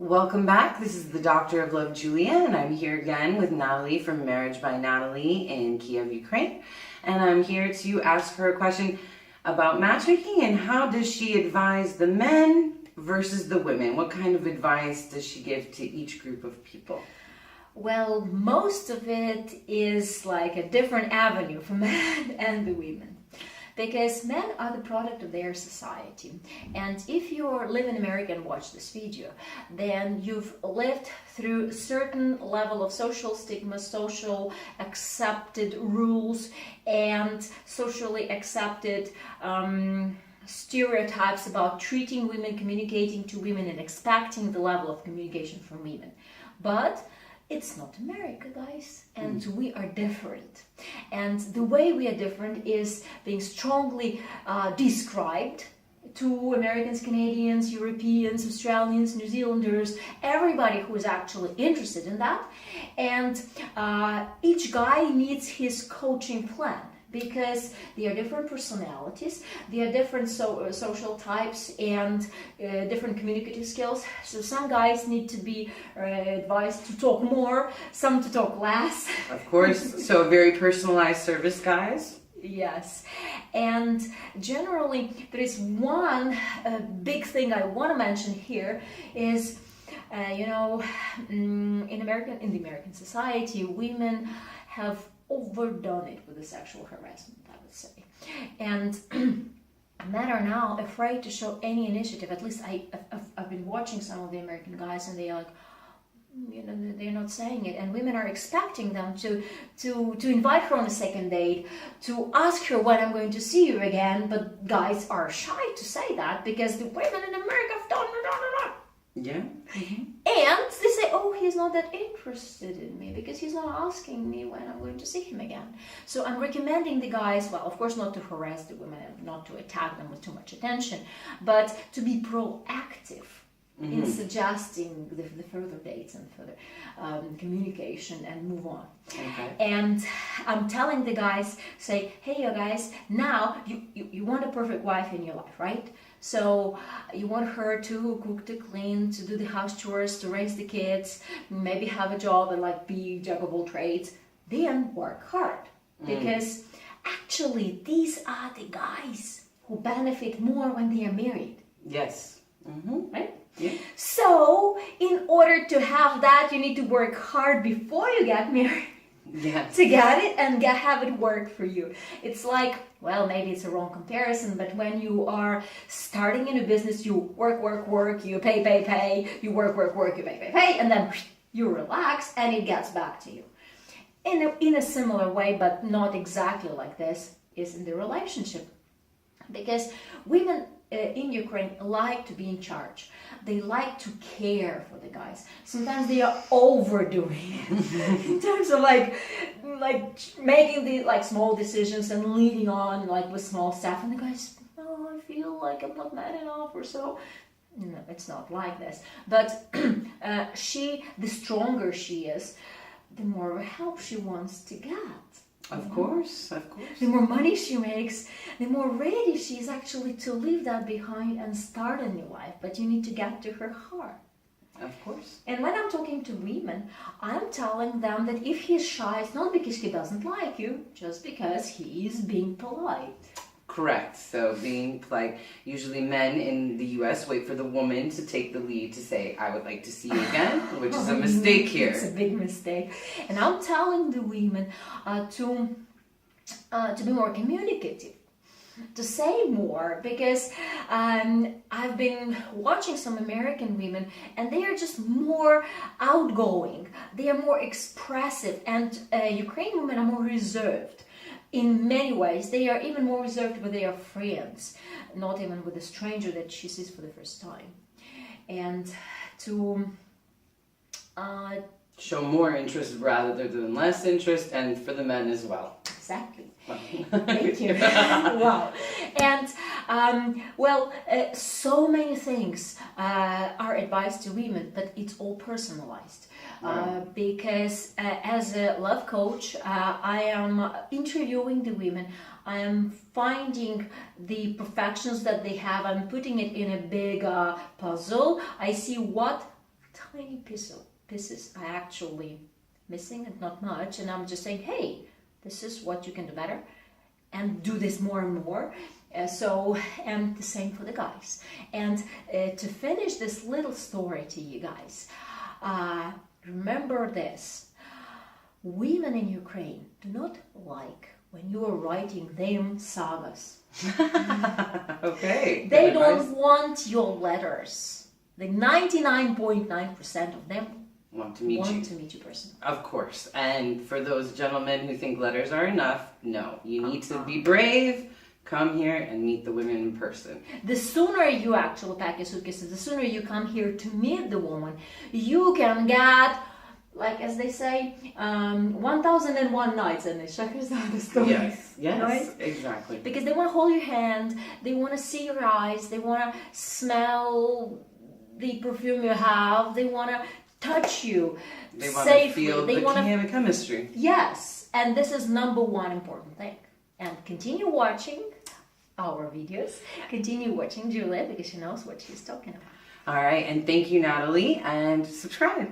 Welcome back. This is the Doctor of Love, Julia, and I'm here again with Natalie from Marriage by Natalie in Kyiv, Ukraine. And I'm here to ask her a question about matchmaking and how does she advise the men versus the women? What kind of advice does she give to each group of people? Well, most of it is like a different avenue for men and the women. Because men are the product of their society. And if you live in America and watch this video, then you've lived through a certain level of social stigma, social accepted rules, and socially accepted stereotypes about treating women, communicating to women, and expecting the level of communication from women. But it's not America, guys, and we are different. And the way we are different is being strongly described to Americans, Canadians, Europeans, Australians, New Zealanders, everybody who is actually interested in that. And each guy needs his coaching plan, because they are different personalities, they are different social types and different communicative skills. So some guys need to be advised to talk more, some to talk less. Of course, so very personalized service, guys. Yes, and generally there is one big thing I want to mention here is, in the American society, women have overdone it with the sexual harassment, I would say. And men are now afraid to show any initiative. At least I've been watching some of the American guys, and they are like, they're not saying it. And women are expecting them to invite her on a second date, to ask her when I'm going to see you again. But guys are shy to say that because the women in America have done. Yeah. Mm-hmm. And they say, oh, he's not that interested in me because he's not asking me when I'm going to see him again. So I'm recommending the guys, well, of course, not to harass the women and not to attack them with too much attention, but to be proactive in suggesting the further dates and further communication and move on. Okay. And I'm telling the guys, say, hey, you guys, now you want a perfect wife in your life, right? So you want her to cook, to clean, to do the house chores, to raise the kids, maybe have a job and like be jack of all trades. Then work hard, because actually these are the guys who benefit more when they are married. Yes. Mm-hmm. Right? Yeah. So in order to have that, you need to work hard before you get married. Yes. To get it and have it work for you. It's like, well, maybe it's a wrong comparison, but when you are starting in a business, you work, you pay, you work, you pay, and then you relax and it gets back to you. In a similar way, but not exactly like this, is in the relationship. Because women in Ukraine like to be in charge. They like to care for the guys. Sometimes they are overdoing it in terms of like making the small decisions and leading on with small stuff. And the guys, oh, I feel like I'm not man enough or so. No, it's not like this. But the stronger she is, the more help she wants to get. Of course. The more money she makes, the more ready she is actually to leave that behind and start a new life. But you need to get to her heart. Of course. And when I'm talking to women, I'm telling them that if he's shy, it's not because he doesn't like you, just because he is being polite. Correct. So being polite, usually men in the US wait for the woman to take the lead to say, I would like to see you again, which is a mistake here. It's a big mistake. And I'm telling the women to be more communicative, to say more, because I've been watching some American women and they are just more outgoing, they are more expressive, and Ukrainian women are more reserved. In many ways, they are even more reserved with their friends, not even with a stranger that she sees for the first time. And to show more interest rather than less interest, and for the men as well. Exactly. Thank you. Wow. And so many things are advised to women, but it's all personalized. Because as a love coach, I am interviewing the women. I am finding the perfections that they have. I'm putting it in a big puzzle. I see what tiny pieces are actually missing and not much. And I'm just saying, hey, this is what you can do better and do this more and more. And the same for the guys. And to finish this little story to you guys, remember this. Women in Ukraine do not like when you are writing them sagas. Okay. They don't want your letters. The 99.9% of them want to meet you personally. Of course. And for those gentlemen who think letters are enough, no. You need to be brave, come here and meet the women in person. The sooner you actually pack your suitcases, the sooner you come here to meet the woman, you can get, like as they say, 1001 nights in it. Check us out the story. Yes, right? Exactly. Because they want to hold your hand, they want to see your eyes, they want to smell the perfume you have, they want to touch you they want safely. To feel the chemistry. Yes, and this is number one important thing. And continue watching our videos. Continue watching Julia because she knows what she's talking about. All right, and thank you, Natalie, and subscribe.